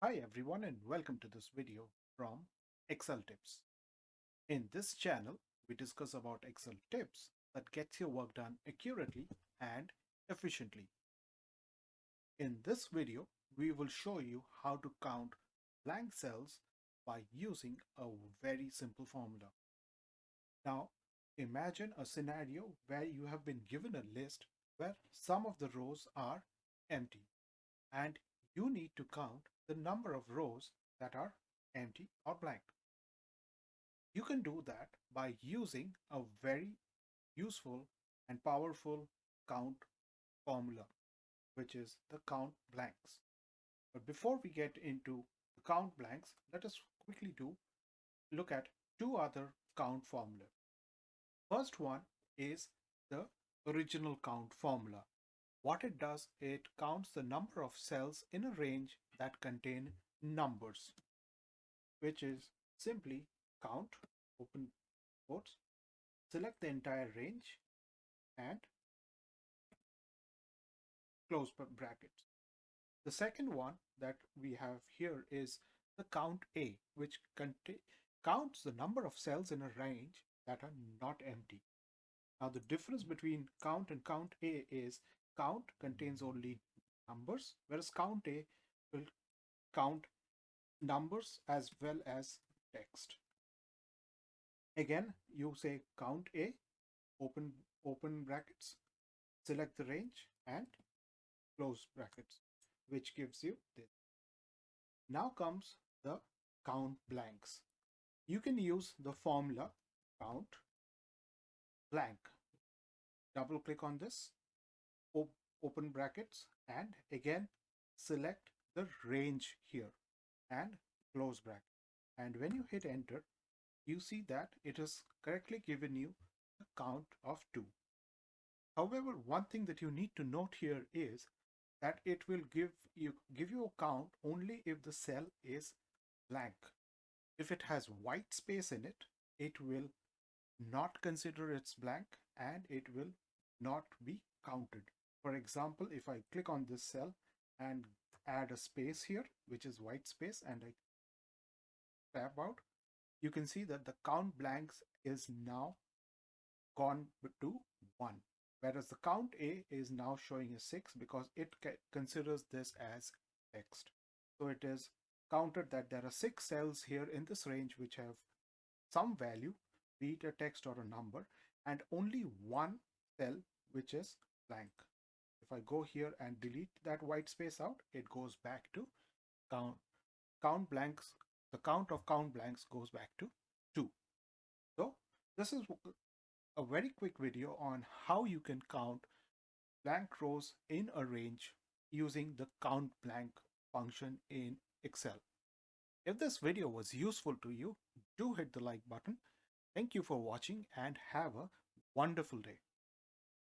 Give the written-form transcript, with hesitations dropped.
Hi everyone and welcome to this video from ExcelTips. In this channel, we discuss about Excel tips that gets your work done accurately and efficiently. In this video, we will show you how to count blank cells by using a very simple formula. Now, imagine a scenario where you have been given a list where some of the rows are empty and you need to count the number of rows that are empty or blank. You can do that by using a very useful and powerful count formula, which is the count blanks. But before we get into the count blanks, let us quickly look at two other count formulas. First one is the original count formula. What it does, it counts the number of cells in a range that contain numbers, which is simply count, open quotes, select the entire range and close brackets. The second one that we have here is the count A, which counts the number of cells in a range that are not empty. Now the difference between count and count A is count contains only numbers, whereas count A will count numbers as well as text. Again, you say count A, open brackets, select the range and close brackets, which gives you this. Now comes the count blanks. You can use the formula count blank. Double click on this, open brackets, and again select the range here and close bracket. And when you hit enter, you see that it has correctly given you a count of 2. However, one thing that you need to note here is that it will give you a count only if the cell is blank. If it has white space in it, it will not consider it's blank and it will not be counted. For example, if I click on this cell and add a space here, which is white space, and I tab out, you can see that the count blanks is now gone to 1, whereas the count A is now showing a 6 because it considers this as text. So it is counted that there are 6 cells here in this range which have some value, be it a text or a number, and only one cell which is blank. If I go here and delete that white space out, it goes back to count blanks. The count of count blanks goes back to 2. So this is a very quick video on how you can count blank rows in a range using the count blank function in Excel. If this video was useful to you, do hit the like button. Thank you for watching and have a wonderful day.